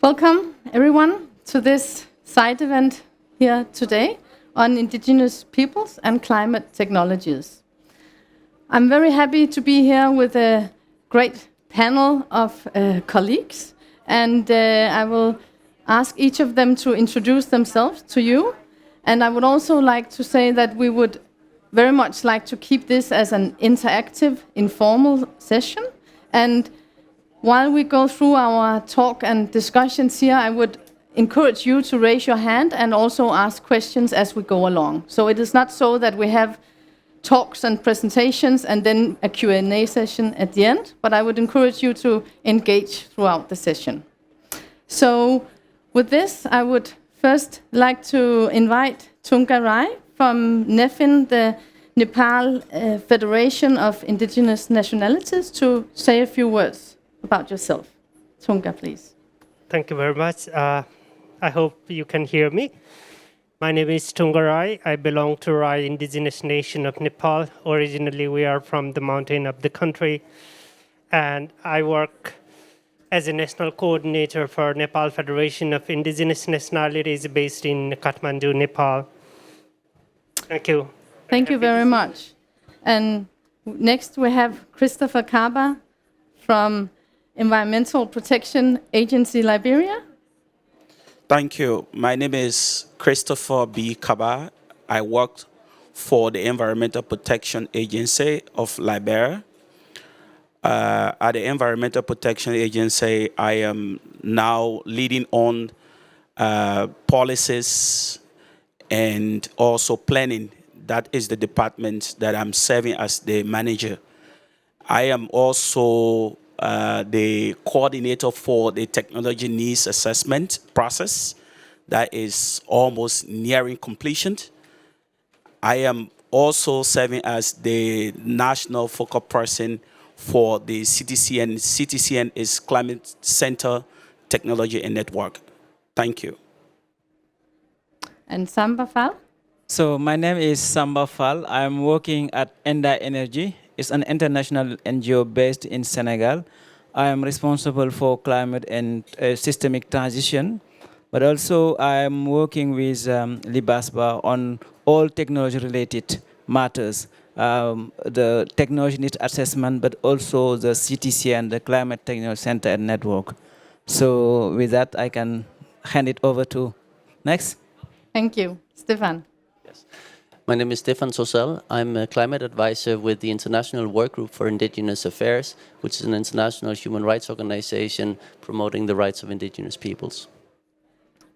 Welcome, everyone, to this side event here today on Indigenous peoples and climate technologies. I'm very happy to be here with a great panel of colleagues, and I will ask each of them to introduce themselves to you. And I would also like to say that we would very much like to keep this as an interactive, informal session. And while we go through our talk and discussions here, I would encourage you to raise your hand and also ask questions as we go along. So it is not so that we have talks and presentations and then a Q&A session at the end, but I would encourage you to engage throughout the session. So with this, I would first like to invite Tonga Rai from NEFIN, the Nepal Federation of Indigenous Nationalities, to say a few words about yourself. Tonga, please. Thank you very much. I hope you can hear me. My name is Tonga Rai. I belong to Rai Indigenous Nation of Nepal. Originally, we are from the mountain of the country. And I work as a national coordinator for Nepal Federation of Indigenous Nationalities based in Kathmandu, Nepal. Thank you. Thank you very much. And next we have Christopher Carber from Environmental Protection Agency, Liberia. Thank you. My name is Christopher B. Carber. I work for the Environmental Protection Agency of Liberia. At the Environmental Protection Agency, I am now leading on policies and also planning. That is the department that I'm serving as the manager. I am also the coordinator for the technology needs assessment process that is almost nearing completion. I am also serving as the national focal person for the CTCN. CTCN is Climate Center Technology and Network. Thank you. And Samba Fall? So my name is Samba Fall. I'm working at Enda Energy. It's an international NGO based in Senegal. I am responsible for climate and systemic transition, but also I am working with Libasba on all technology-related matters, the technology needs assessment, but also the CTC and the Climate Technology Center and Network. So with that, I can hand it over to next. Thank you. Stefan. Yes. My name is Stefan Zosel. I'm a climate advisor with the International Workgroup for Indigenous Affairs, which is an international human rights organization promoting the rights of indigenous peoples.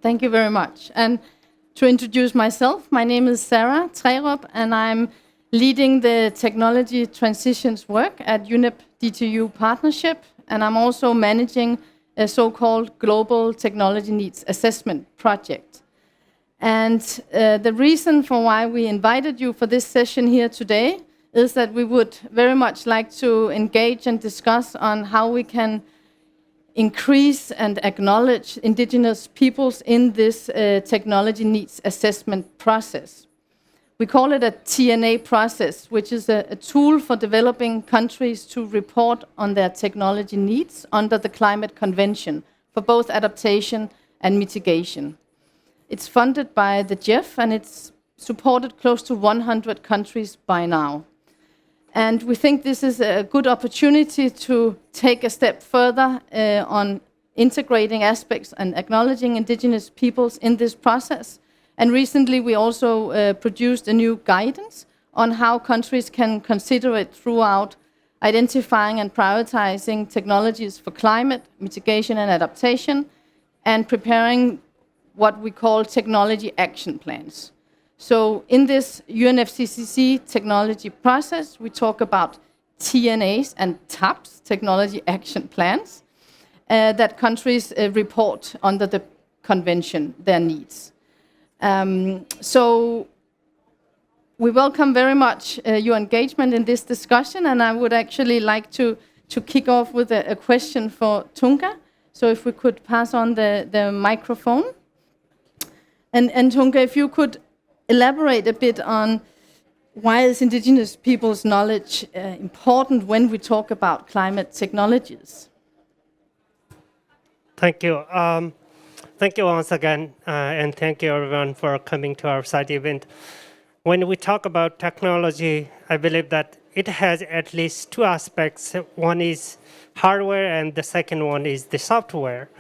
Thank you very much. And to introduce myself, my name is Sarah Trerup, and I'm leading the technology transitions work at UNEP DTU Partnership, and I'm also managing a so-called Global Technology Needs Assessment project. And the reason for why we invited you for this session here today is that we would very much like to engage and discuss on how we can increase and acknowledge indigenous peoples in this technology needs assessment process. We call it a TNA process, which is a tool for developing countries to report on their technology needs under the Climate Convention for both adaptation and mitigation. It's funded by the GEF, and it's supported close to 100 countries by now. And we think this is a good opportunity to take a step further on integrating aspects and acknowledging indigenous peoples in this process. And recently we also produced a new guidance on how countries can consider it throughout identifying and prioritizing technologies for climate, mitigation and adaptation, and preparing what we call technology action plans. So in this UNFCCC technology process, we talk about TNAs and TAPs, technology action plans, that countries report under the convention, their needs. So we welcome very much your engagement in this discussion, and I would actually like to kick off with a question for Tonga. So if we could pass on the microphone. And Tonga, if you could elaborate a bit on why is indigenous people's knowledge important when we talk about climate technologies? Thank you. Thank you once again, and thank you everyone for coming to our site event. When we talk about technology, I believe that it has at least two aspects. One is hardware, and the second one is the software.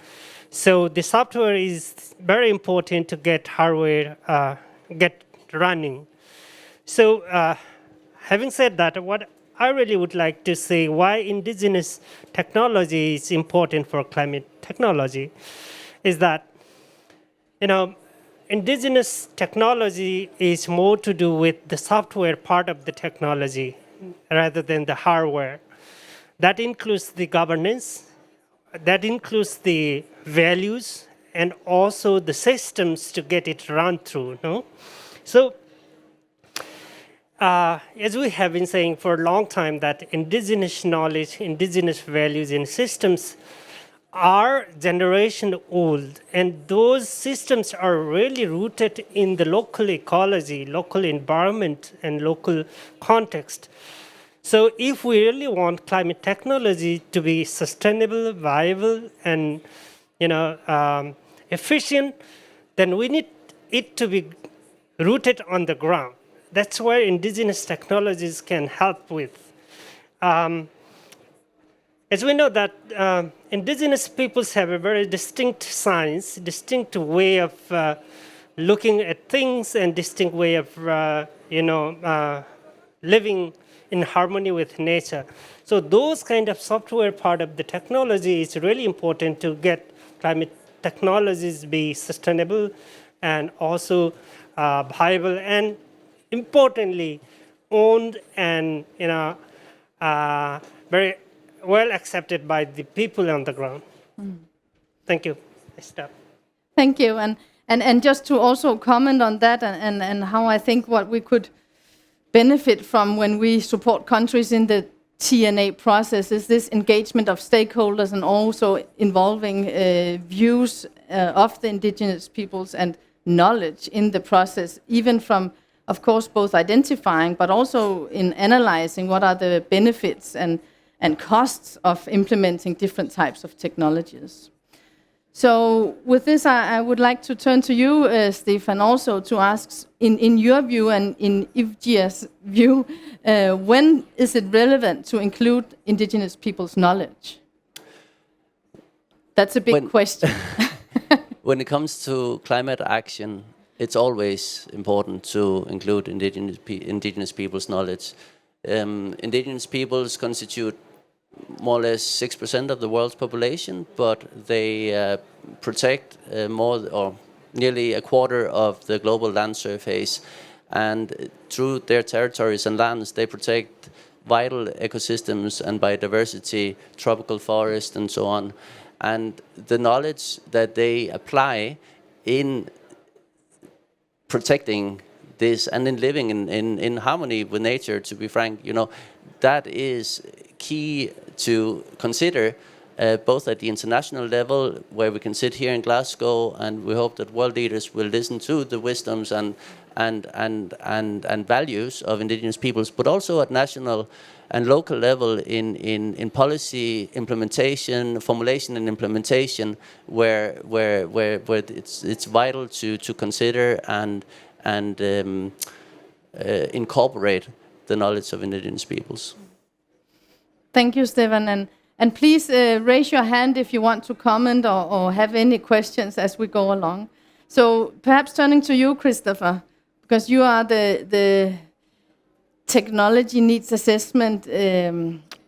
So the software is very important to get hardware get running. So having said that, what I really would like to say why indigenous technology is important for climate technology is that, indigenous technology is more to do with the software part of the technology rather than the hardware. That includes the governance, that includes the values, and also the systems to get it run through. No? So, as we have been saying for a long time, that indigenous knowledge, indigenous values, and systems are generation old, and those systems are really rooted in the local ecology, local environment, and local context. So if we really want climate technology to be sustainable, viable, and efficient, then we need it to be rooted on the ground. That's where indigenous technologies can help with. As we know that indigenous peoples have a very distinct science, distinct way of looking at things, and distinct way of living in harmony with nature. So those kind of software part of the technology is really important to get climate technologies be sustainable and also viable, and importantly owned and very well accepted by the people on the ground. Thank you. I stop. Thank you. And just to also comment on that and how I think what we could benefit from when we support countries in the TNA process is this engagement of stakeholders and also involving views of the indigenous peoples and knowledge in the process, even from, of course, both identifying but also in analyzing what are the benefits and costs of implementing different types of technologies. So with this, I would like to turn to you, Stefan, also to ask, in your view and in IFGIA's view, when is it relevant to include indigenous people's knowledge? That's a big question. When it comes to climate action, it's always important to include indigenous people's knowledge. Indigenous peoples constitute more or less 6% of the world's population, but they protect more or nearly a quarter of the global land surface. And through their territories and lands, they protect vital ecosystems and biodiversity, tropical forests, and so on. And the knowledge that they apply in protecting this and in living in harmony with nature, to be frank, that is key to consider, both at the international level, where we can sit here in Glasgow, and we hope that world leaders will listen to the wisdoms and values of indigenous peoples, but also at national and local level in policy implementation, formulation and implementation, where it's vital to consider and incorporate the knowledge of indigenous peoples. Thank you, Stefan. And please raise your hand if you want to comment or have any questions as we go along. So perhaps turning to you, Christopher, because you are the technology needs assessment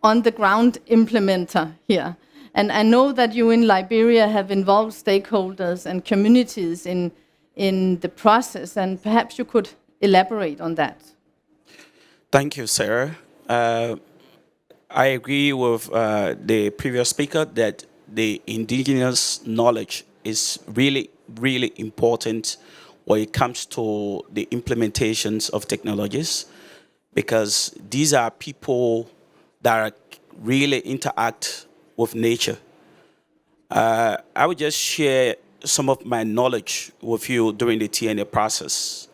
on the ground implementer here. And I know that you in Liberia have involved stakeholders and communities in the process, and perhaps you could elaborate on that. Thank you, Sarah. I agree with the previous speaker that the indigenous knowledge is really, really important when it comes to the implementations of technologies, because these are people that really interact with nature. I would just share some of my knowledge with you during the TNA process.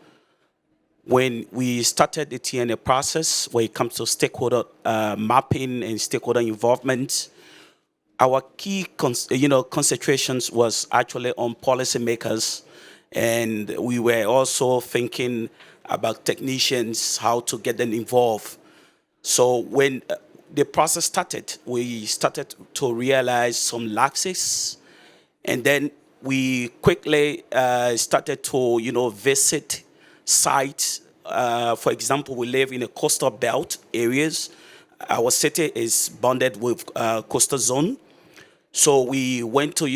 When we started the TNA process, when it comes to stakeholder mapping and stakeholder involvement, our key concentrations was actually on policymakers, and we were also thinking about technicians, how to get them involved. So when the process started, we started to realize some lapses, and then we quickly started to visit sites. For example, we live in a coastal belt areas. Our city is bounded with coastal zone. So we went to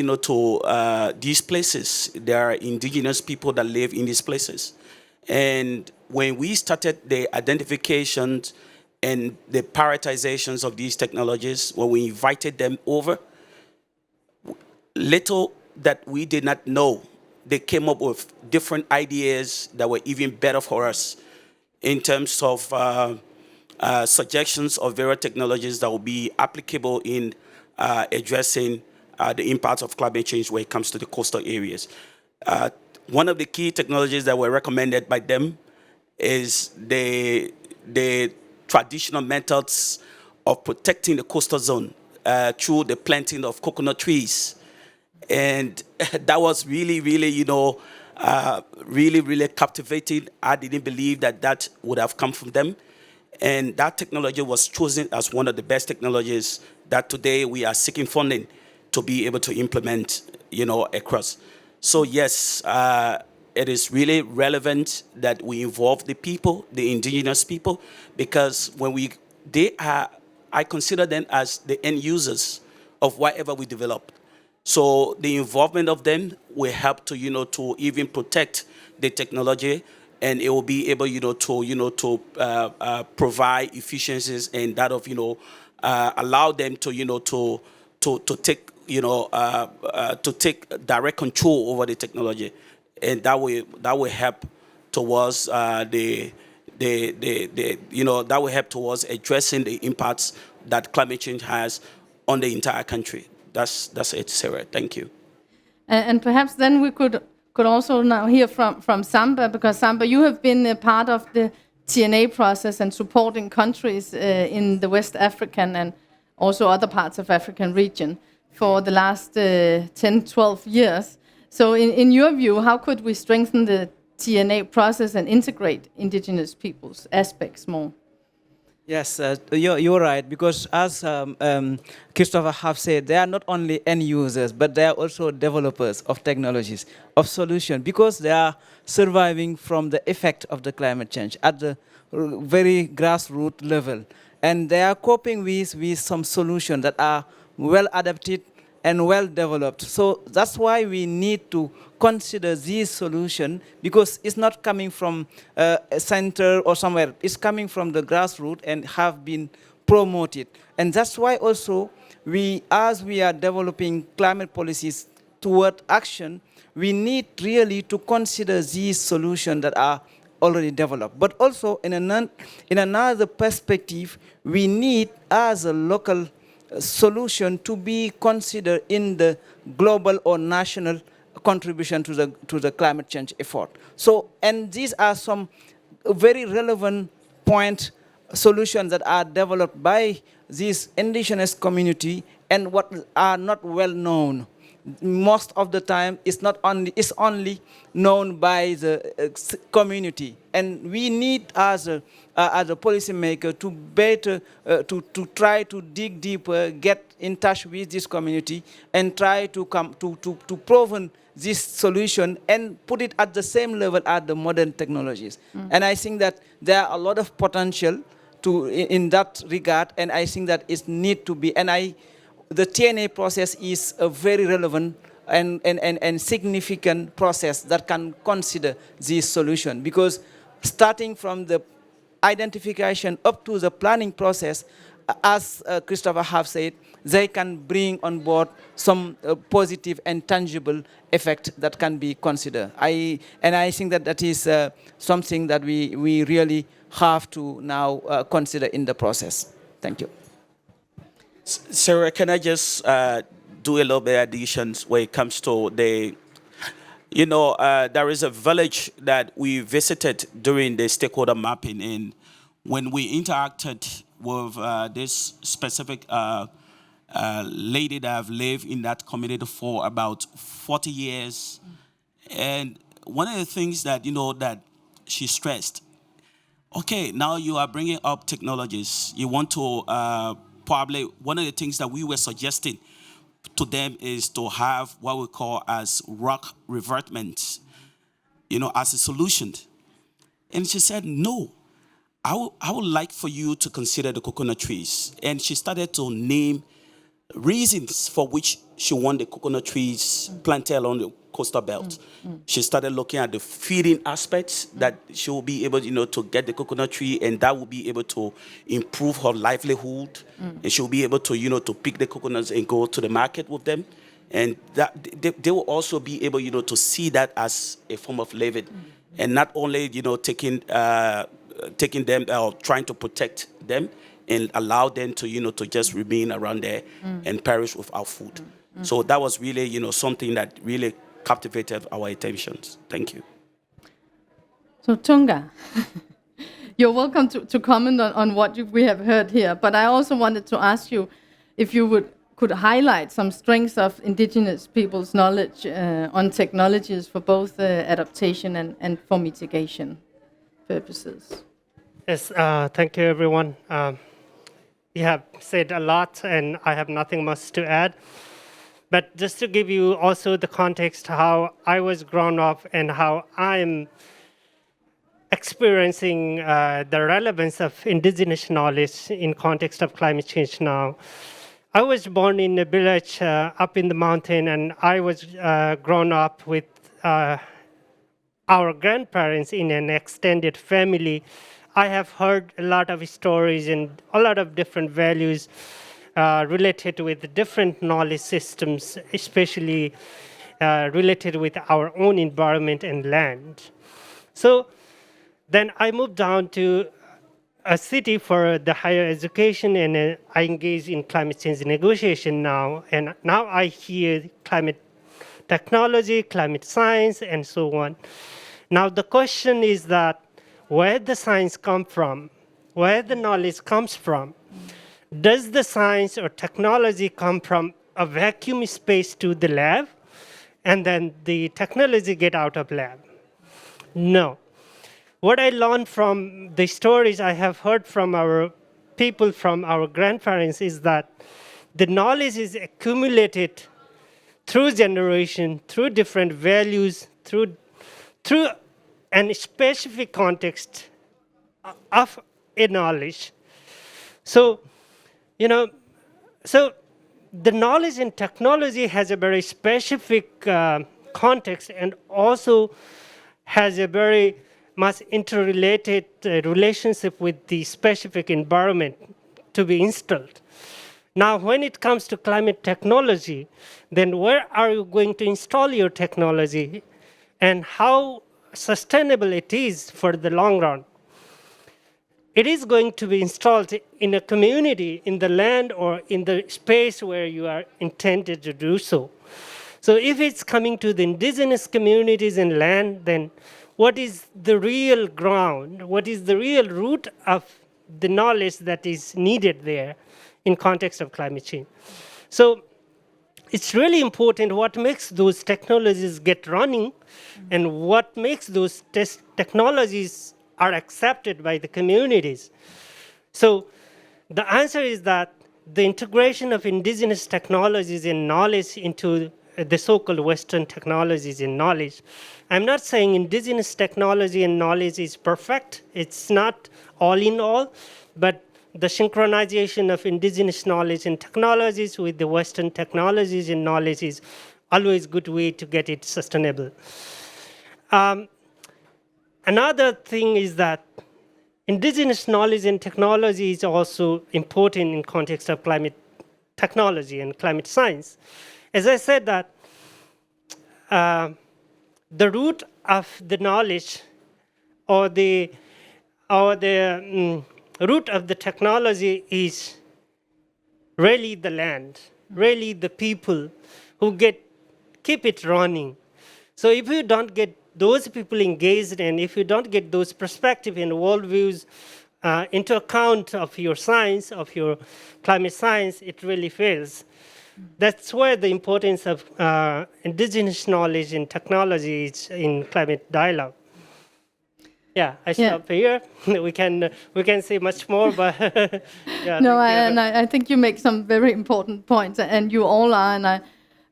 these places. There are indigenous people that live in these places. And when we started the identifications and the prioritizations of these technologies, when we invited them over, little that we did not know, they came up with different ideas that were even better for us in terms of suggestions of various technologies that will be applicable in addressing the impact of climate change when it comes to the coastal areas. One of the key technologies that were recommended by them is the traditional methods of protecting the coastal zone through the planting of coconut trees. And that was really, really, really captivating. I didn't believe that would have come from them. And that technology was chosen as one of the best technologies that today we are seeking funding to be able to implement, across. So yes, it is really relevant that we involve the people, the indigenous people, because I consider them as the end users of whatever we develop. So the involvement of them will help to even protect the technology, and it will be able to provide efficiencies and that of allow them to take to take direct control over the technology, and that will help towards that will help towards addressing the impacts that climate change has on the entire country. That's it, Sarah. Thank you. And perhaps then we could also now hear from Samba, because Samba, you have been a part of the TNA process and supporting countries in the West African and also other parts of African region for the last 10, 12 years. So in your view, how could we strengthen the TNA process and integrate indigenous peoples' aspects more? Yes, you're right, because as Christopher have said, they are not only end users, but they are also developers of technologies, of solutions, because they are surviving from the effect of the climate change at the very grassroots level. And they are coping with some solutions that are well adapted and well developed. So that's why we need to consider this solution, because it's not coming from a center or somewhere. It's coming from the grassroots and have been promoted. And that's why also as we are developing climate policies toward action, we need really to consider these solutions that are already developed. But also in another perspective, we need as a local solution to be considered in the global or national contribution to the climate change effort. So, and these are some very relevant solutions that are developed by this indigenous community and what are not well known. Most of the time, it's only known by the community, and we need as a policymaker to better to try to dig deeper, get in touch with this community, and try to come to proven this solution and put it at the same level as the modern technologies. And I think that there are a lot of potential in that regard, and I think that it need to be. And the TNA process is a very relevant and significant process that can consider this solution, because starting from the identification up to the planning process, as Christopher have said, they can bring on board some positive and tangible effect that can be considered. I think that is something that we really have to now consider in the process. Thank you. Sarah, can I just do a little bit of additions when it comes to there is a village that we visited during the stakeholder mapping, and when we interacted with this specific lady that I've lived in that community for about 40 years. And one of the things that, that she stressed, okay, now you are bringing up technologies. You want to probably, one of the things that we were suggesting to them is to have what we call as rock revertment, as a solution. And she said, no, I would like for you to consider the coconut trees. And she started to name reasons for which she want the coconut trees planted along the coastal belt. She started looking at the feeding aspects that she will be able, to get the coconut tree, and that will be able to improve her livelihood. And she will be able to, to pick the coconuts and go to the market with them. And that they will also be able, to see that as a form of living, and not only, taking them or trying to protect them and allow them to, to just remain around there and perish without food. So that was really, something that really captivated our attentions. Thank you. So Tonga, you're welcome to comment on what we have heard here, but I also wanted to ask you if you could highlight some strengths of indigenous people's knowledge on technologies for both adaptation and for mitigation purposes. Yes, thank you, everyone. You have said a lot, and I have nothing much to add. But just to give you also the context how I was grown up and how I'm experiencing the relevance of indigenous knowledge in context of climate change now. I was born in a village up in the mountain, and I was grown up with our grandparents in an extended family. I have heard a lot of stories and a lot of different values related with different knowledge systems, especially related with our own environment and land. So then I moved down to a city for the higher education, and I engage in climate change negotiation now. And now I hear climate technology, climate science, and so on. Now the question is that where the science come from, where the knowledge comes from. Does the science or technology come from a vacuum space to the lab, and then the technology get out of lab? No. What I learned from the stories I have heard from our people, from our grandparents, is that the knowledge is accumulated through generation, through different values, through a specific context of a knowledge. So, so the knowledge in technology has a very specific context, and also has a very much interrelated relationship with the specific environment to be installed. Now, when it comes to climate technology, then where are you going to install your technology, and how sustainable it is for the long run? It is going to be installed in a community, in the land, or in the space where you are intended to do so. So if it's coming to the indigenous communities and land, then what is the real ground? What is the real root of the knowledge that is needed there in context of climate change? So it's really important what makes those technologies get running, and what makes those technologies are accepted by the communities. So the answer is that the integration of indigenous technologies and knowledge into the so-called Western technologies and knowledge. I'm not saying indigenous technology and knowledge is perfect. It's not all in all, but the synchronization of indigenous knowledge and technologies with the Western technologies and knowledge is always a good way to get it sustainable. Another thing is that indigenous knowledge and technology is also important in context of climate technology and climate science. As I said that the root of the knowledge, or the root of the technology, is really the land, really the people who keep it running. So if you don't get those people engaged, and if you don't get those perspectives and worldviews into account of your science, of your climate science, it really fails. That's where the importance of indigenous knowledge and technology is in climate dialogue. Yeah, I stop here. We can say much more, but yeah. No, I think you make some very important points, and you all are.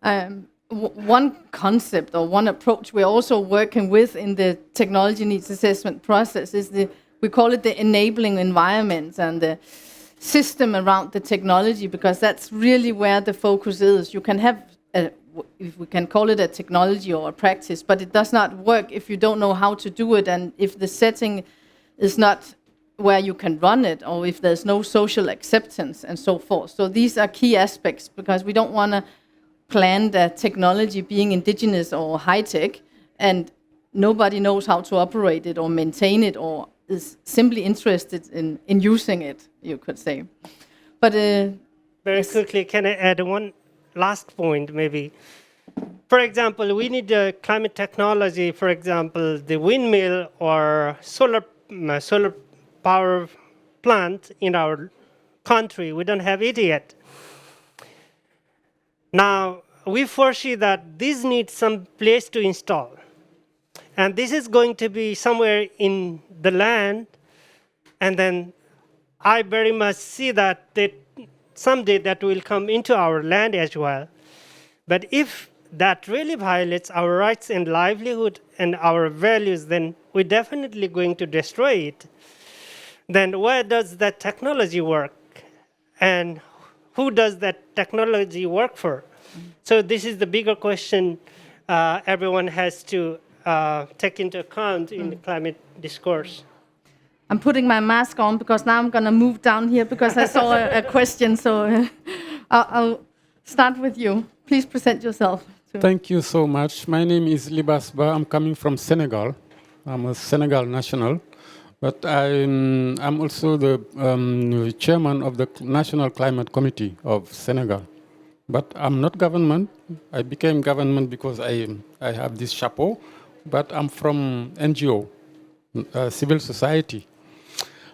And one concept or one approach we're also working with in the technology needs assessment process is we call it the enabling environment and the system around the technology, because that's really where the focus is. You can have, if we can call it a technology or a practice, but it does not work if you don't know how to do it, and if the setting is not where you can run it, or if there's no social acceptance and so forth. So these are key aspects, because we don't want to plan the technology being indigenous or high-tech, and nobody knows how to operate it or maintain it, or is simply interested in using it, you could say. But very quickly, can I add one last point, maybe? For example, we need climate technology, for example, the windmill or solar power plant in our country. We don't have it yet. Now, we foresee that this needs some place to install. And this is going to be somewhere in the land. And then I very much see that someday that will come into our land as well. But if that really violates our rights and livelihood and our values, then we're definitely going to destroy it. Then where does that technology work? And who does that technology work for? So this is the bigger question everyone has to take into account in the climate discourse. I'm putting my mask on because now I'm going to move down here because I saw a question. So I'll start with you. Please present yourself. Thank you so much. My name is Libas Ba. I'm coming from Senegal. I'm a Senegal national. But I'm also the chairman of the National Climate Committee of Senegal. But I'm not government. I became government because I have this chapeau. But I'm from NGO, civil society.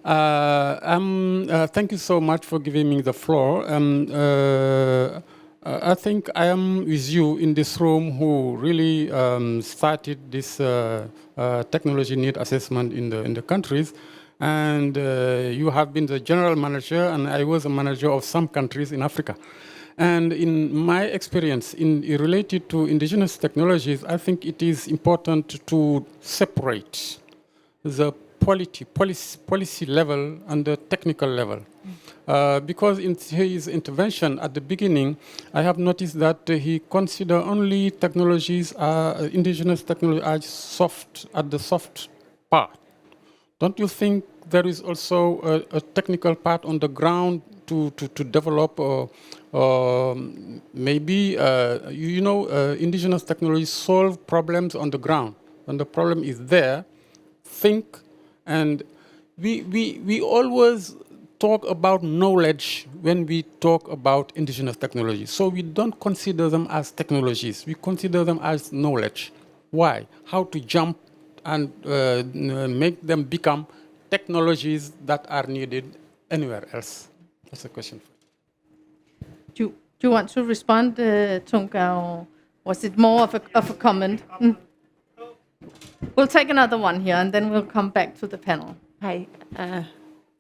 Thank you so much for giving me the floor. I think I am with you in this room who really started this technology need assessment in the countries. And you have been the general manager, and I was a manager of some countries in Africa. And in my experience, related to indigenous technologies, I think it is important to separate the policy level and the technical level. Because in his intervention at the beginning, I have noticed that he considered only technologies, indigenous technology, as soft, at the soft part. Don't you think there is also a technical part on the ground to develop, maybe, indigenous technologies solve problems on the ground. When the problem is there, think, and we always talk about knowledge when we talk about indigenous technologies. So we don't consider them as technologies. We consider them as knowledge. Why? How to jump and make them become technologies that are needed anywhere else. That's a question. Do you want to respond, Tonga, or was it more of a comment? We'll take another one here, and then we'll come back to the panel. Hi.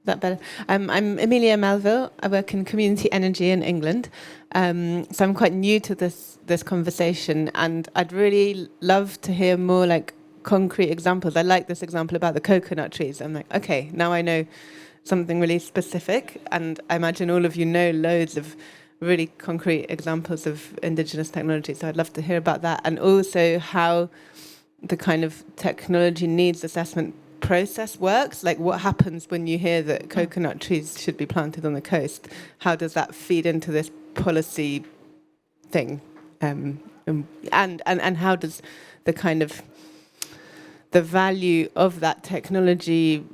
That better. I'm Emilia Melville. I work in community energy in England. So I'm quite new to this conversation, and I'd really love to hear more like concrete examples. I like this example about the coconut trees. I'm like, okay, now I know something really specific, and I imagine all of you know loads of really concrete examples of indigenous technology. So I'd love to hear about that, and also how the kind of technology needs assessment process works. Like, what happens when you hear that coconut trees should be planted on the coast? How does that feed into this policy thing? And how does the kind of the value of that technology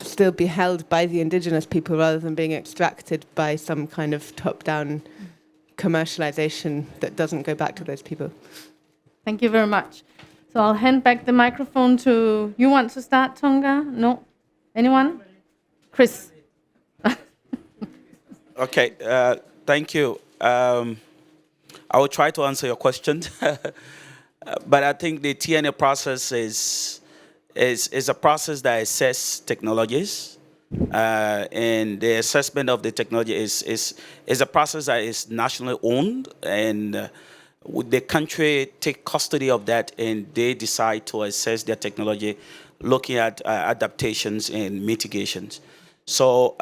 still be held by the indigenous people rather than being extracted by some kind of top-down commercialization that doesn't go back to those people? Thank you very much. So I'll hand back the microphone to... You want to start, Tonga? No? Anyone? Chris. Okay, thank you. I will try to answer your question, but I think the TNA process is a process that assesses technologies, and the assessment of the technology is a process that is nationally owned, and would the country take custody of that, and they decide to assess their technology, looking at adaptations and mitigations. So.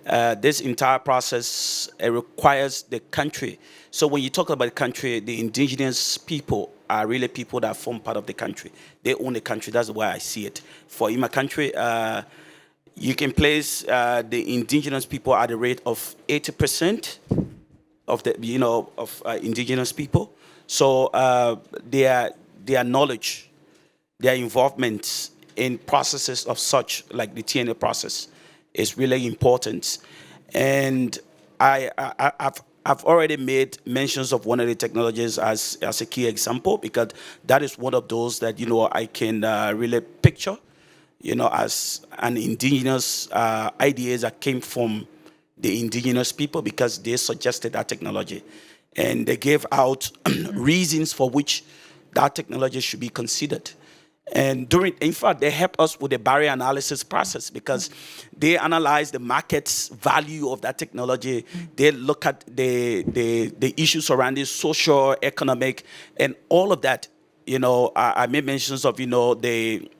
This entire process requires the country. So when you talk about the country, the indigenous people are really people that form part of the country. They own the country. That's the way I see it. For in my country, you can place the indigenous people at the rate of 80% of the indigenous people. So their knowledge, their involvement in processes of such like the TNA process is really important. And I've already made mentions of one of the technologies as a key example, because that is one of those that I can really picture as an indigenous ideas that came from the indigenous people, because they suggested that technology and they gave out reasons for which that technology should be considered. And in fact, they help us with the barrier analysis process, because they analyze the market's value of that technology. They look at the issues surrounding social, economic, and all of that. I made mentions of the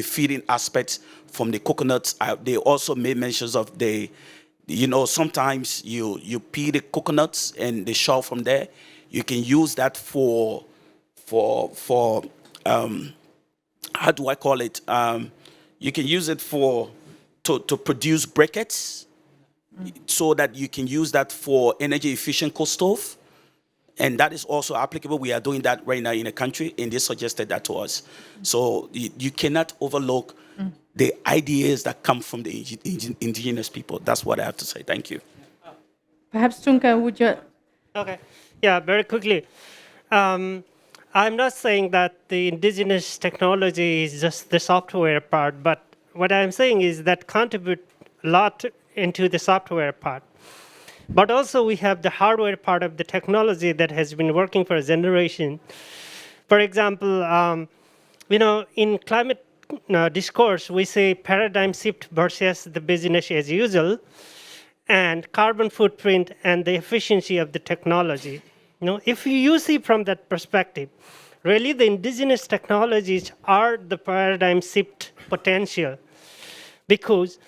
feeding aspects from the coconuts. They also made mentions of sometimes you peel the coconuts and the shell from there. You can use that for how do I call it? You can use it to produce briquettes, so that you can use that for energy efficient coal stove. And that is also applicable. We are doing that right now in the country, and they suggested that to us. So you cannot overlook the ideas that come from the indigenous people. That's what I have to say. Thank you. Perhaps Tunka, would you? Okay. Yeah, very quickly. I'm not saying that the indigenous technology is just the software part, but what I'm saying is that contribute a lot into the software part. But also we have the hardware part of the technology that has been working for a generation. For example, in climate discourse, we say paradigm shift versus the business as usual, and carbon footprint and the efficiency of the technology. If you see from that perspective, really the indigenous technologies are the paradigm shift potential, because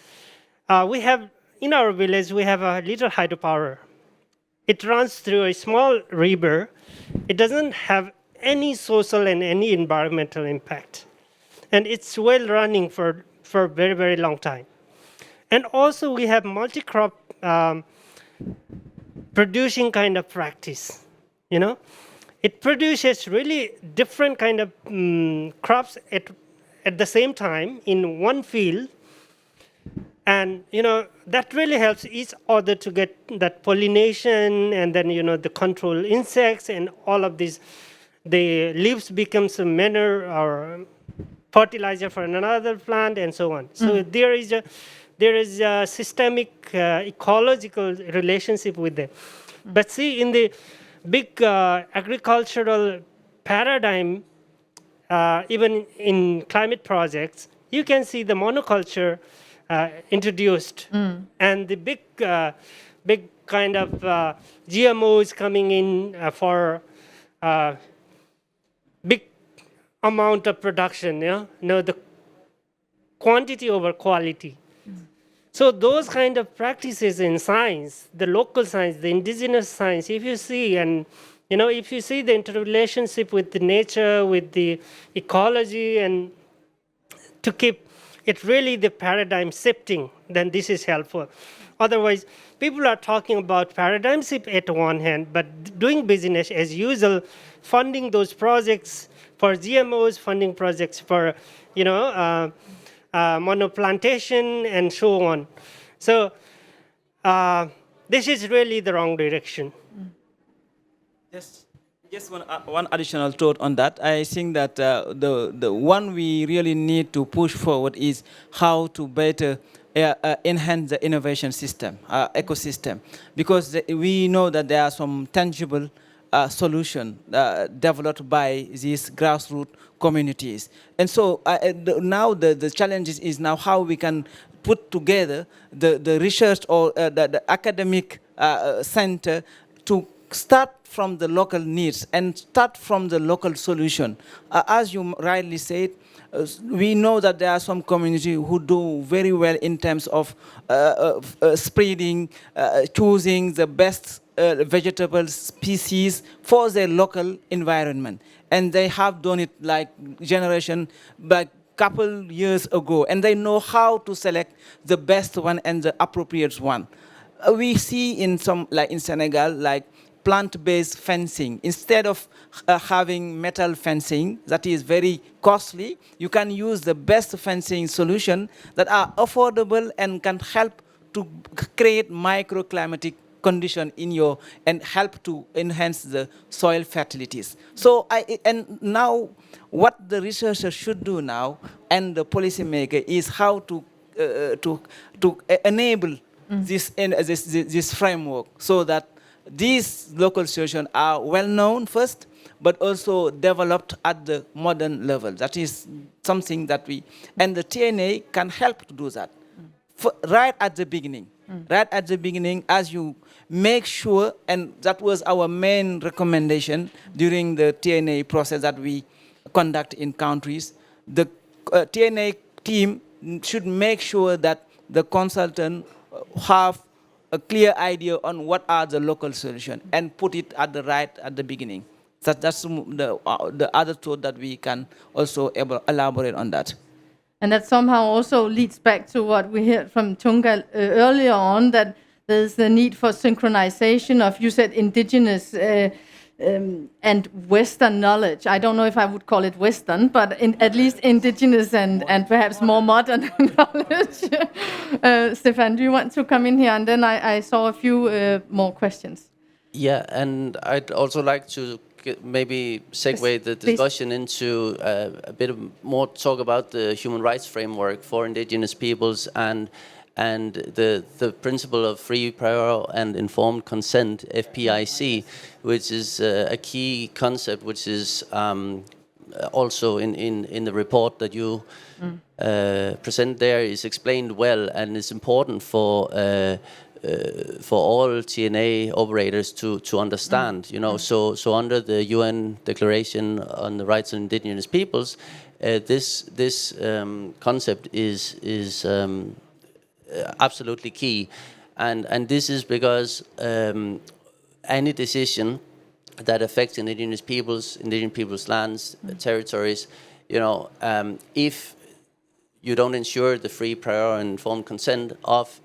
we have, in our village, we have a little hydropower. It runs through a small river. It doesn't have any social and any environmental impact. And it's well running for a very, very long time. And also we have multi-crop producing kind of practice. It produces really different kind of crops at the same time in one field. And that really helps each other to get that pollination, and then the control insects and all of these. The leaves becomes a manure or fertilizer for another plant, and so on. So there is a systemic ecological relationship with them. But see, in the big agricultural paradigm, even in climate projects, you can see the monoculture introduced, and the big kind of GMOs coming in for big amount of production. The quantity over quality. So those kind of practices in science, the local science, the indigenous science, if you see, and if you see the interrelationship with the nature, with the ecology, and to keep it really the paradigm shifting, then this is helpful. Otherwise, people are talking about paradigm shift at one hand, but doing business as usual, funding those projects for GMOs, funding projects for, monoplantation, and so on. So this is really the wrong direction. Just one additional thought on that. I think that the one we really need to push forward is how to better enhance the innovation system, ecosystem, because we know that there are some tangible solution developed by these grassroots communities. And so now the challenge is now how we can put together the research or the academic center to start from the local needs and start from the local solution. As you rightly said, we know that there are some communities who do very well in terms of spreading, choosing the best vegetable species for their local environment. And they have done it like generation, but couple years ago, and they know how to select the best one and the appropriate one. We see in some, like in Senegal, like plant-based fencing. Instead of having metal fencing that is very costly, you can use the best fencing solution that are affordable and can help to create microclimatic condition in your, and help to enhance the soil fertilities. So and now what the researchers should do now and the policymaker is how to enable this framework so that these local solutions are well known first, but also developed at the modern level. That is something that and the TNA can help to do that. Right at the beginning. Right at the beginning, as you make sure, and that was our main recommendation during the TNA process that we conduct in countries, the TNA team should make sure that the consultant have a clear idea on what are the local solutions and put it at the beginning. That's the other thought that we can also elaborate on that. And that somehow also leads back to what we heard from Tonga earlier on, that there's the need for synchronization of, you said, indigenous and Western knowledge. I don't know if I would call it Western, but at least indigenous and perhaps more modern knowledge. Stefan, do you want to come in here? And then I saw a few more questions. Yeah, and I'd also like to maybe segue the discussion into a bit more talk about the human rights framework for indigenous peoples and the principle of free, prior, and informed consent, FPIC, which is a key concept, which is also in the report that you present there, is explained well and is important for all TNA operators to understand, you know. So under the UN Declaration on the Rights of Indigenous Peoples, this concept is absolutely key, and this is because any decision that affects indigenous peoples' lands, territories, you know, if you don't ensure the free, prior, and informed consent of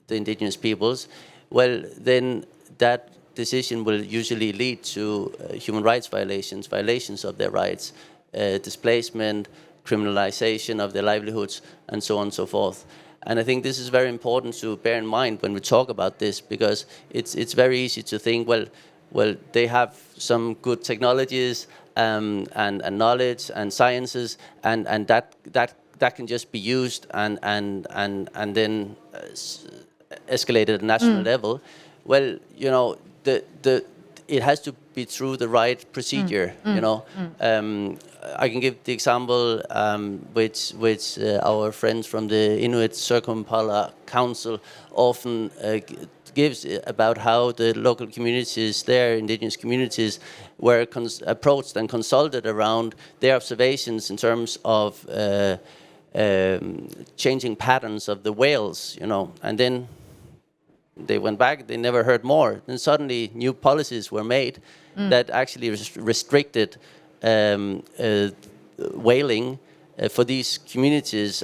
the indigenous peoples, well, then that decision will usually lead to human rights violations of their rights, displacement, criminalization of their livelihoods, and so on and so forth. And I think this is very important to bear in mind when we talk about this, because it's very easy to think, well, they have some good technologies and knowledge and sciences, and that can just be used and then escalated at national level. Well, you know, it has to be through the right procedure. You know, I can give the example which our friends from the Inuit Circumpala Council often gives about how the local communities there, indigenous communities, were approached and consulted around their observations in terms of changing patterns of the whales, you know, and then they went back, they never heard more. Then suddenly new policies were made that actually restricted whaling for these communities,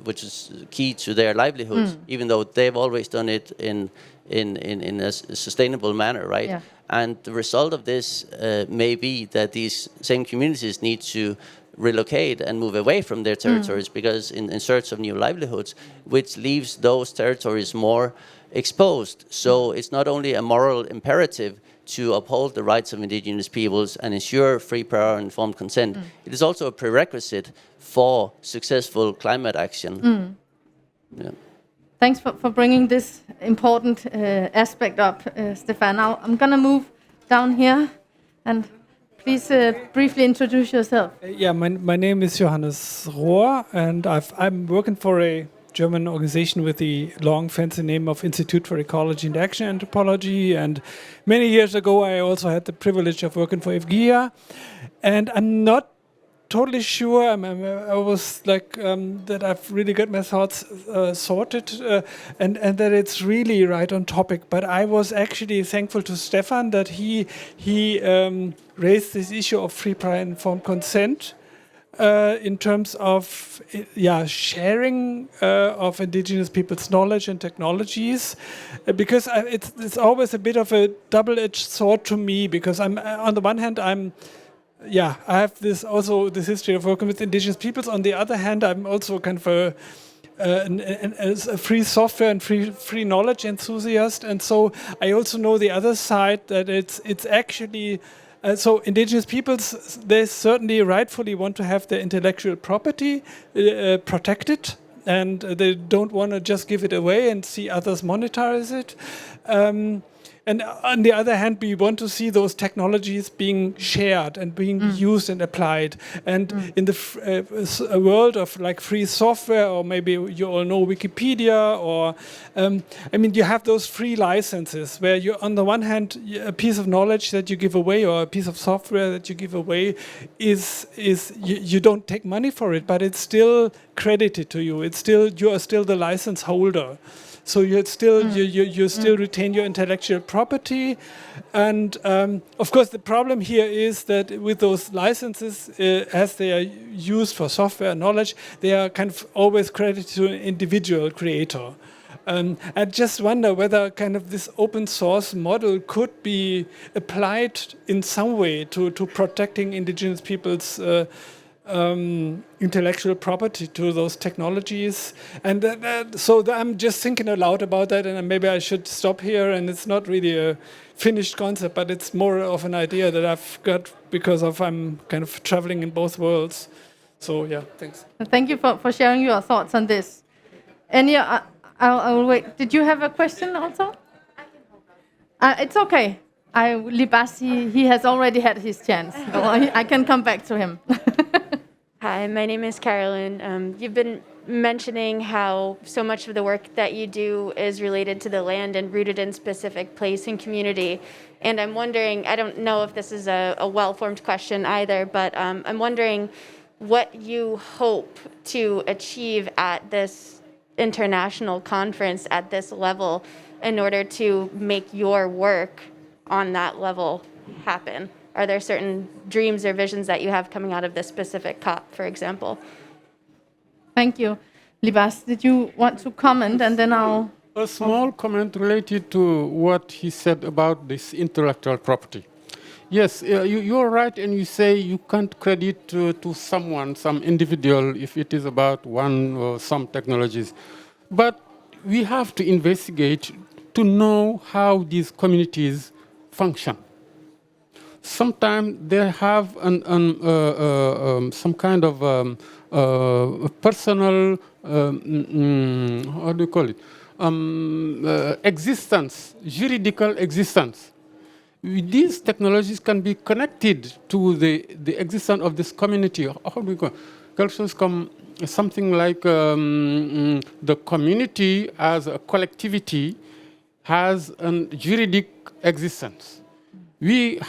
which is key to their livelihoods, even though they've always done it in a sustainable manner, right? Yeah. And the result of this may be that these same communities need to relocate and move away from their territories because in search of new livelihoods, which leaves those territories more exposed. So it's not only a moral imperative to uphold the rights of indigenous peoples and ensure free, prior, and informed consent, it is also a prerequisite for successful climate action. Yeah. Thanks for bringing this important aspect up, Stefan. Now I'm going to move down here, and please briefly introduce yourself. Yeah, my name is Johannes Rohr, and I'm working for a German organization with the long fancy name of Institute for Ecology and Action Anthropology. And many years ago, I also had the privilege of working for IFGIA. And I'm not totally sure. I was like that I've really got my thoughts sorted and that it's really right on topic. But I was actually thankful to Stefan that he raised this issue of free, prior, informed consent in terms of sharing of indigenous people's knowledge and technologies, because it's always a bit of a double-edged sword to me, because I'm on the one hand I have this history of working with indigenous peoples. On the other hand, I'm also kind of a free software and free knowledge enthusiast, and so I also know the other side, that it's actually so indigenous peoples, they certainly rightfully want to have their intellectual property protected, and they don't want to just give it away and see others monetize it. And on the other hand, we want to see those technologies being shared and being used and applied. And in the a world of like free software, or maybe you all know Wikipedia, or you have those free licenses where you, on the one hand, a piece of knowledge that you give away or a piece of software that you give away is you don't take money for it, but it's still credited to you. You are still the license holder. So you still retain your intellectual property, and of course the problem here is that with those licenses, as they are used for software knowledge, they are kind of always credited to an individual creator. I just wonder whether kind of this open source model could be applied in some way to protecting indigenous people's intellectual property to those technologies, and so I'm just thinking aloud about that, and maybe I should stop here. And it's not really a finished concept, but it's more of an idea that I've got because I'm kind of traveling in both worlds. So yeah, thanks. Thank you for sharing your thoughts on this. Any, I will wait. Did you have a question also? I can hold on. It's okay. Libas, he has already had his chance. So I can come back to him. Hi, my name is Carolyn. You've been mentioning how so much of the work that you do is related to the land and rooted in specific place and community. And I'm wondering, I don't know if this is a well-formed question either, but I'm wondering what you hope to achieve at this international conference at this level in order to make your work on that level happen. Are there certain dreams or visions that you have coming out of this specific COP, for example? Thank you. Libas, did you want to comment, and then I'll... A small comment related to what he said about this intellectual property. Yes, you're right, and you say you can't credit to someone, some individual, if it is about one or some technologies. But we have to investigate to know how these communities function. Sometimes they have some kind of personal, how do you call it, existence, juridical existence. These technologies can be connected to the existence of this community. How do we call it? Something like the community as a collectivity has a juridic existence. We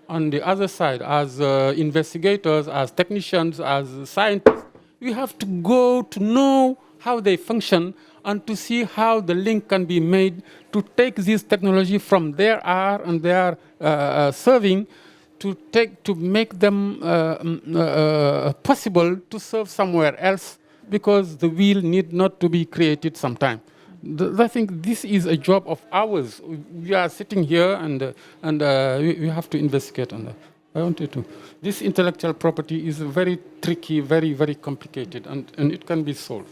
on the other side, as investigators, as technicians, as scientists, we have to go to know how they function and to see how the link can be made to take this technology from their art and their serving to make them possible to serve somewhere else, because the wheel need not to be created sometime. I think this is a job of ours. We are sitting here and we have to investigate on that. I wanted to. This intellectual property is very tricky, very, very complicated, and it can be solved.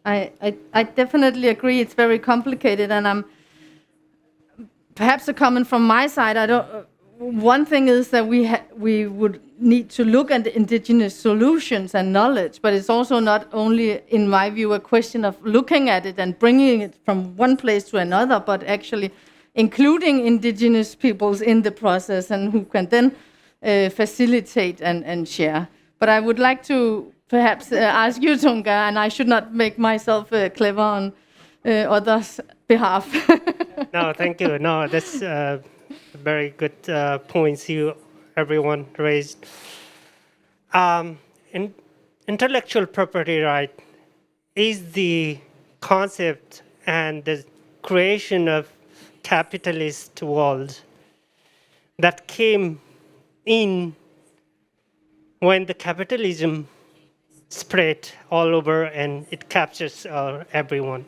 I definitely agree. It's very complicated, and I'm perhaps a comment from my side. One thing is that we would need to look at the indigenous solutions and knowledge, but it's also not only, in my view, a question of looking at it and bringing it from one place to another, but actually including indigenous peoples in the process and who can then facilitate and share. But I would like to perhaps ask you, Tonga, and I should not make myself clever on others' behalf. No, thank you. No, that's very good points everyone raised. Intellectual property right is the concept and the creation of capitalist world that came in when the capitalism spread all over and it captures everyone.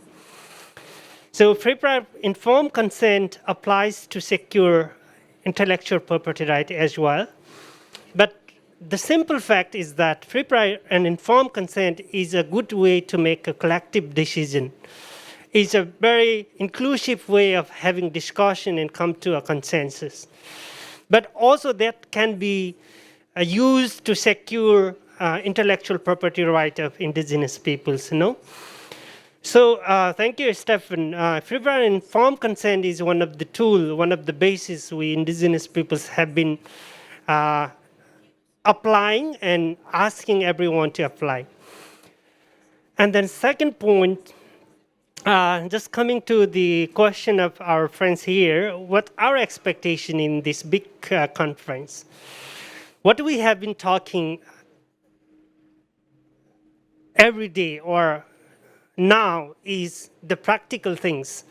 So free prior informed consent applies to secure intellectual property right as well. But the simple fact is that free prior and informed consent is a good way to make a collective decision. It's a very inclusive way of having discussion and come to a consensus. But also that can be used to secure intellectual property right of indigenous peoples, So thank you, Stefan. Free prior and informed consent is one of the tools, one of the bases we indigenous peoples have been applying and asking everyone to apply. And then second point, just coming to the question of our friends here, what our expectation in this big conference? What we have been talking every day or now is the practical things.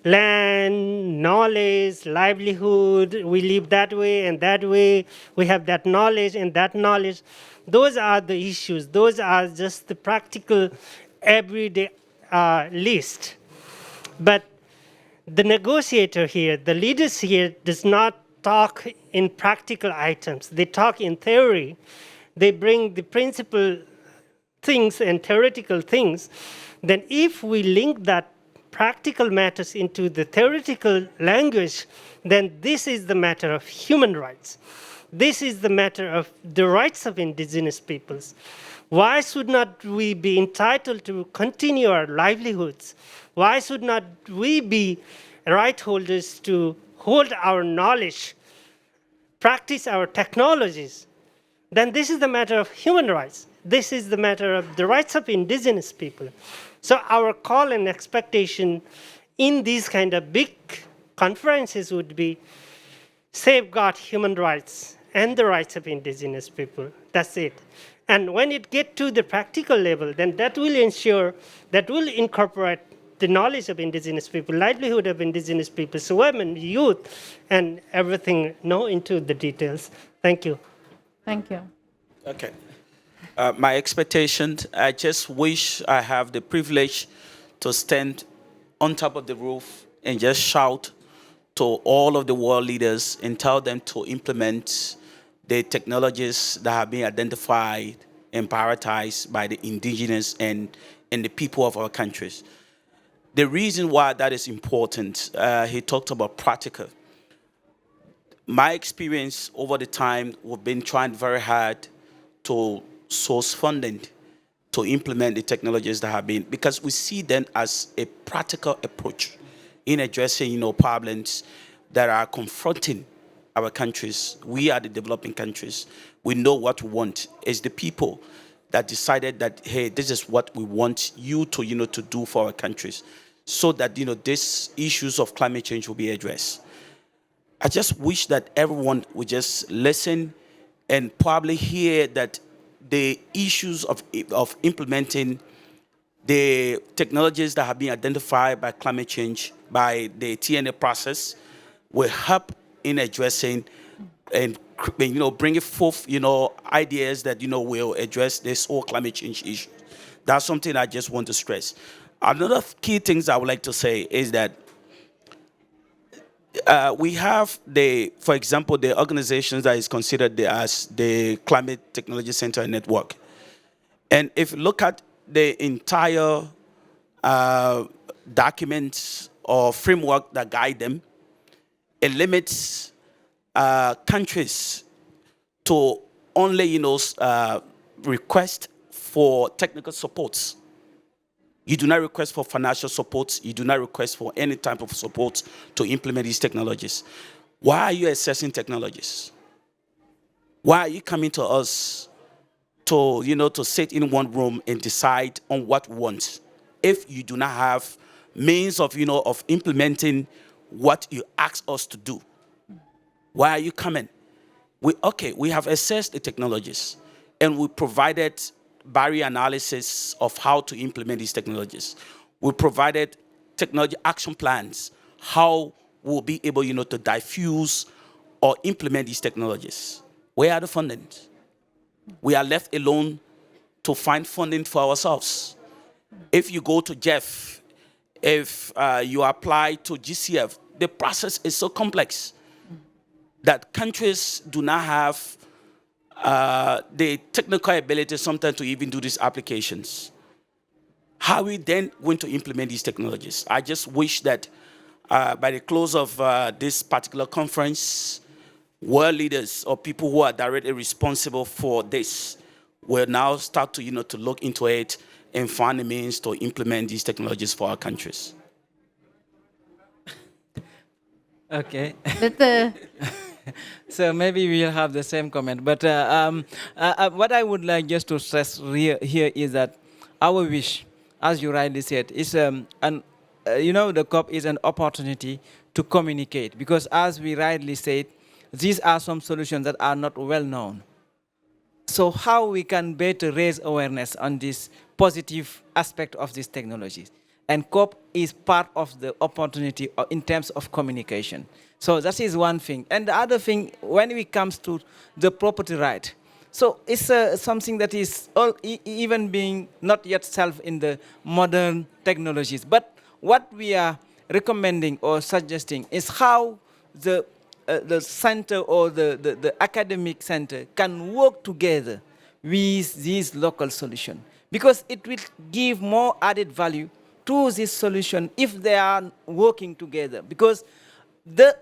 Land, knowledge, livelihood, we live that way and that way. We have that knowledge and that knowledge. Those are the issues. Those are just the practical everyday list. But the negotiator here, the leaders here, does not talk in practical items. They talk in theory. They bring the principle things and theoretical things. Then if we link that practical matters into the theoretical language, then this is the matter of human rights. This is the matter of the rights of indigenous peoples. Why should not we be entitled to continue our livelihoods? Why should not we be right holders to hold our knowledge, practice our technologies? Then this is the matter of human rights. This is the matter of the rights of indigenous people. So our call and expectation in these kind of big conferences would be safeguard human rights and the rights of indigenous people. That's it. And when it gets to the practical level, then that will ensure, that will incorporate the knowledge of indigenous people, livelihood of indigenous people, so women, youth, and everything into the details. Thank you. Thank you. Okay. My expectations, I just wish I have the privilege to stand on top of the roof and just shout to all of the world leaders and tell them to implement the technologies that have been identified and prioritized by the indigenous and the people of our countries. The reason why that is important, he talked about practical. My experience over the time, we've been trying very hard to source funding to implement the technologies that have been, because we see them as a practical approach in addressing, problems that are confronting our countries. We are the developing countries. We know what we want. It's the people that decided that, hey, this is what we want you to, to do for our countries, so that, these issues of climate change will be addressed. I just wish that everyone would just listen and probably hear that the issues of implementing the technologies that have been identified by climate change, by the TNA process, will help in addressing and bringing forth ideas that will address this whole climate change issue. That's something I just want to stress. Another key things I would like to say is that we have for example, the organizations that is considered as the Climate Technology Center Network. And if you look at the entire documents or framework that guide them, it limits countries to only, request for technical supports. You do not request for financial support. You do not request for any type of support to implement these technologies. Why are you assessing technologies? Why are you coming to us to sit in one room and decide on what we want if you do not have means of implementing what you ask us to do? Why are you coming? We have assessed the technologies and we provided barrier analysis of how to implement these technologies. We provided technology action plans, how we'll be able, to diffuse or implement these technologies. Where are the funding? We are left alone to find funding for ourselves. If you go to Jeff, if you apply to GCF, the process is so complex that countries do not have the technical ability sometimes to even do these applications. How are we then going to implement these technologies? I just wish that by the close of this particular conference, world leaders or people who are directly responsible for this will now start to look into it and find the means to implement these technologies for our countries. Okay. But So maybe we'll have the same comment. But what I would like just to stress here is that our wish, as you rightly said, is the COP is an opportunity to communicate. Because as we rightly said, these are some solutions that are not well known. So how we can better raise awareness on this positive aspect of these technologies. And COP is part of the opportunity in terms of communication. So that is one thing. And the other thing, when it comes to the property right, so it's something that is even being not yet solved in the modern technologies. But what we are recommending or suggesting is how the center or the academic center can work together with these local solutions. Because it will give more added value to this solution if they are working together. Because the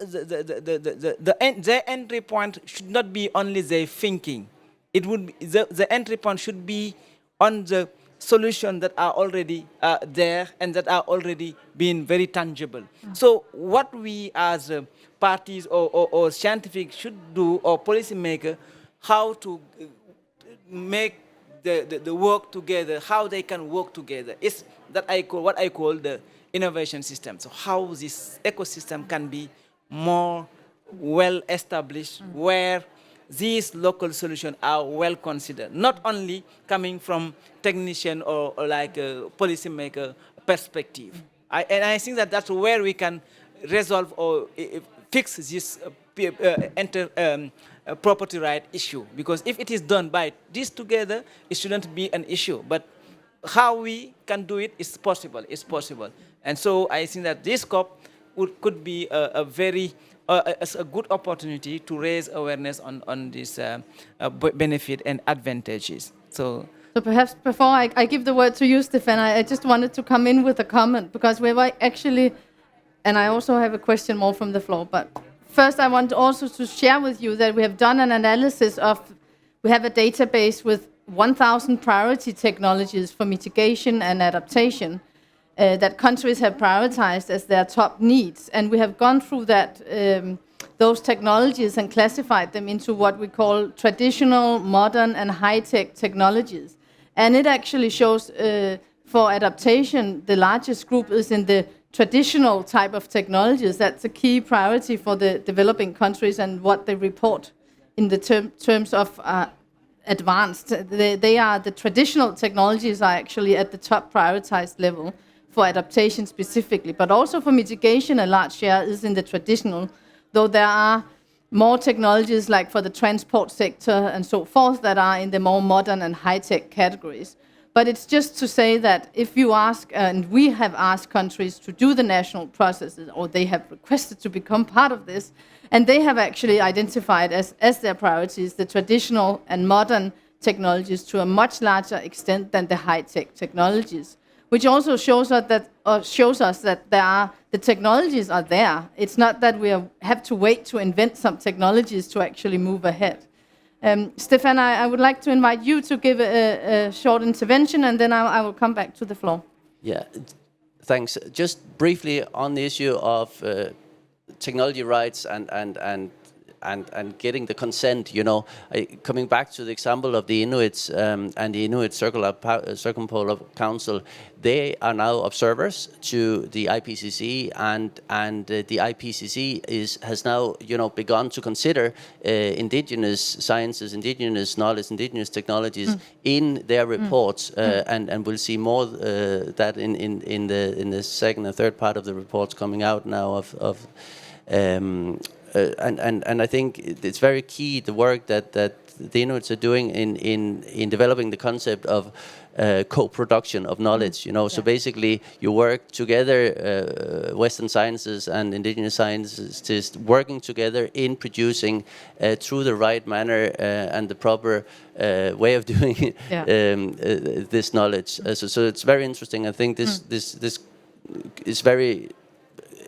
entry point should not be only their thinking. It would be, the entry point should be on the solutions that are already there and that are already being very tangible. So what we as parties or scientific should do, or policymaker, how to make the work together, how they can work together, is that what I call the innovation system. So how this ecosystem can be more well established, where these local solutions are well considered, not only coming from technician or like a policymaker perspective. And I think that that's where we can resolve or fix this property right issue. Because if it is done by this together, it shouldn't be an issue. But how we can do it is possible. It's possible. And so I think that this COP could be a very a good opportunity to raise awareness on this benefit and advantages. So perhaps before I give the word to you, Stefan, I just wanted to come in with a comment, because we were actually, and I also have a question more from the floor, but first I want also to share with you that we have done an analysis of, we have a database with 1,000 priority technologies for mitigation and adaptation that countries have prioritized as their top needs. And we have gone through that, those technologies and classified them into what we call traditional, modern, and high-tech technologies. And it actually shows for adaptation, the largest group is in the traditional type of technologies. That's a key priority for the developing countries and what they report in the terms of advanced. The traditional technologies are actually at the top prioritized level for adaptation specifically, but also for mitigation. A large share is in the traditional, though there are more technologies like for the transport sector and so forth that are in the more modern and high-tech categories. But it's just to say that if you ask, and we have asked countries to do the national processes, or they have requested to become part of this, and they have actually identified as their priorities the traditional and modern technologies to a much larger extent than the high-tech technologies, which also shows us that the technologies are there. It's not that we have to wait to invent some technologies to actually move ahead. Stefan, I would like to invite you to give a short intervention, and then I will come back to the floor. Yeah, thanks. Just briefly on the issue of technology rights and getting the consent, coming back to the example of the Inuits and the Inuit Circumpolar Council, they are now observers to the IPCC, and the IPCC has now begun to consider indigenous sciences, indigenous knowledge, indigenous technologies in their reports, and we'll see more that in the second and third part of the reports coming out now and I think it's very key, the work that the Inuits are doing in developing the concept of co-production of knowledge. So basically you work together, Western sciences and indigenous scientists working together in producing through the right manner and the proper way of doing this knowledge. So it's very interesting. I think this is very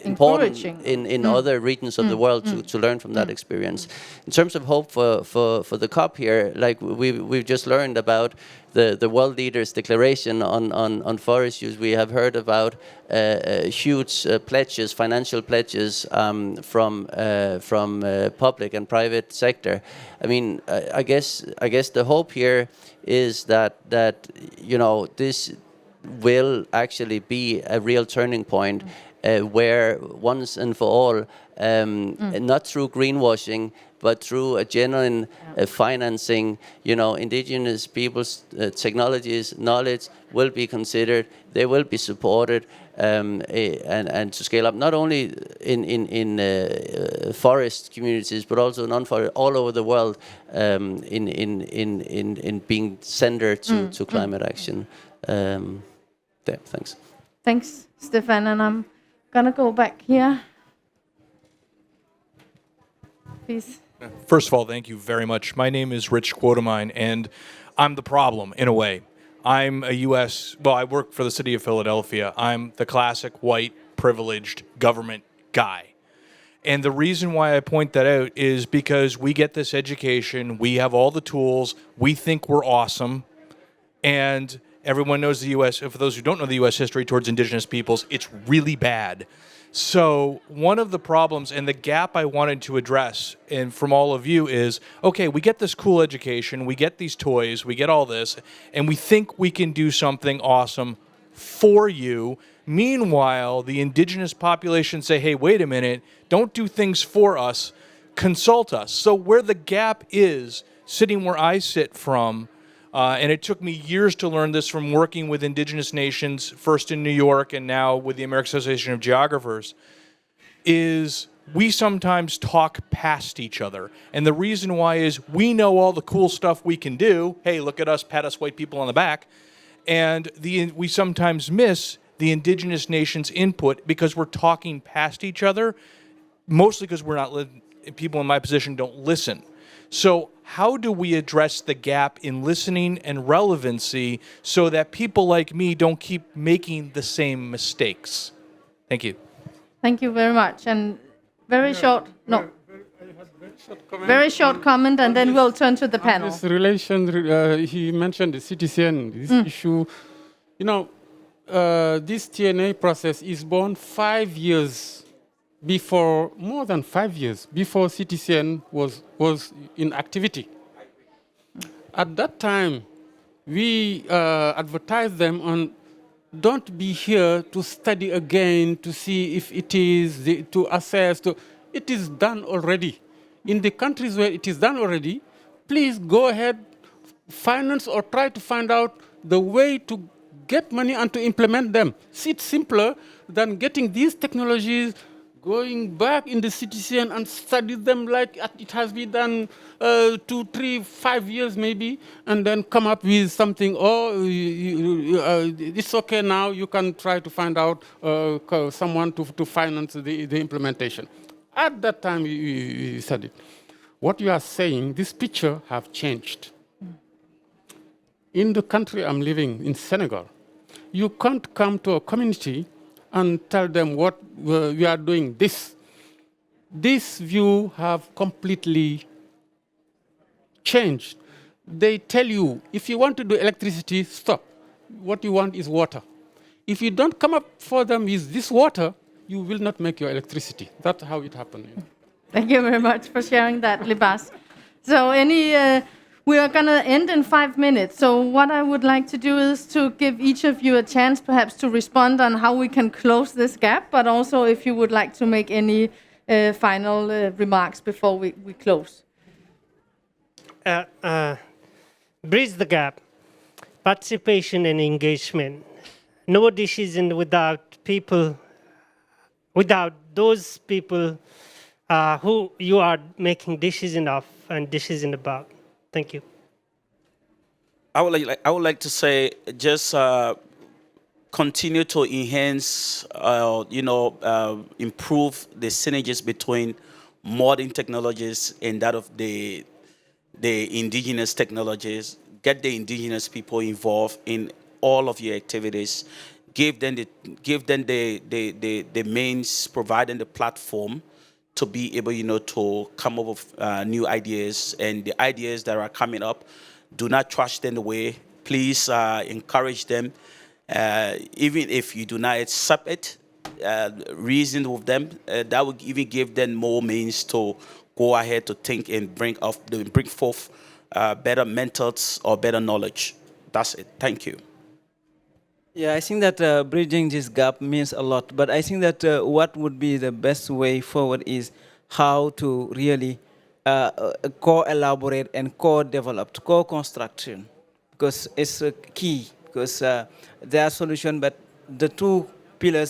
important in other regions of the world to learn from that experience. In terms of hope for the COP here, like we've just learned about the world leaders' declaration on forest use. We have heard about huge pledges, financial pledges from public and private sector. I mean, I guess the hope here is that this will actually be a real turning point. Where once and for all, not through greenwashing, but through a genuine financing, indigenous people's technologies, knowledge will be considered, they will be supported, and to scale up, not only in forest communities, but also non-forest, all over the world, in being centered to climate action. Thanks. Thanks, Stefan, and I'm gonna go back here. Please. First of all, thank you very much. My name is Rich Quotemine, and I'm the problem, in a way. I'm I work for the city of Philadelphia. I'm the classic white, privileged government guy. And the reason why I point that out is because we get this education, we have all the tools, we think we're awesome, and everyone knows the U.S., for those who don't know the U.S. history towards indigenous peoples, it's really bad. So one of the problems and the gap I wanted to address and from all of you is, okay, we get this cool education, we get these toys, we get all this, and we think we can do something awesome for you. Meanwhile, the indigenous population say, hey, wait a minute, don't do things for us, consult us. So where the gap is, sitting where I sit from, and it took me years to learn this from working with indigenous nations, first in New York and now with the American Association of Geographers, is we sometimes talk past each other. And the reason why is we know all the cool stuff we can do. Hey, look at us, pat us white people on the back. And we sometimes miss the indigenous nations' input because we're talking past each other, mostly because people in my position don't listen. So how do we address the gap in listening and relevancy so that people like me don't keep making the same mistakes? Thank you. Thank you very much. And very short comment, and then we'll turn to the panel. This relation, he mentioned the CTCN, this issue. This TNA process is born 5 years before, more than 5 years before CTCN was in activity. At that time, we advertised them on, don't be here to study again, to see if it is, to assess. It is done already. In the countries where it is done already, please go ahead, finance or try to find out the way to get money and to implement them. See, it's simpler than getting these technologies, going back in the CTCN and study them like it has been done 2, 3, 5 years maybe, and then come up with something, it's okay now, you can try to find out someone to finance the implementation. At that time, you said it. What you are saying, this picture have changed. In the country I'm living, in Senegal, you can't come to a community and tell them what we are doing this. This view have completely changed. They tell you, if you want to do electricity, stop. What you want is water. If you don't come up for them with this water, you will not make your electricity. That's how it happened. Thank you very much for sharing that, Libas. So we are going to end in 5 minutes. So what I would like to do is to give each of you a chance perhaps to respond on how we can close this gap, but also if you would like to make any final remarks before we close. Bridge the gap, participation and engagement. No decision without people, without those people who you are making decision of and decision about. Thank you. I would like to say just continue to enhance, improve the synergies between modern technologies and that of the indigenous technologies. Get the indigenous people involved in all of your activities. Give them the means, provide them the platform to be able, to come up with new ideas, and the ideas that are coming up, do not trash them away. Please encourage them, even if you do not accept it. Reason with them. That will even give them more means to go ahead to think and bring forth better methods or better knowledge. That's it. Thank you. Yeah, I think that bridging this gap means a lot, but I think that what would be the best way forward is how to really co-elaborate and co-develop, co-construction, because it's key, because there are solutions, but the two pillars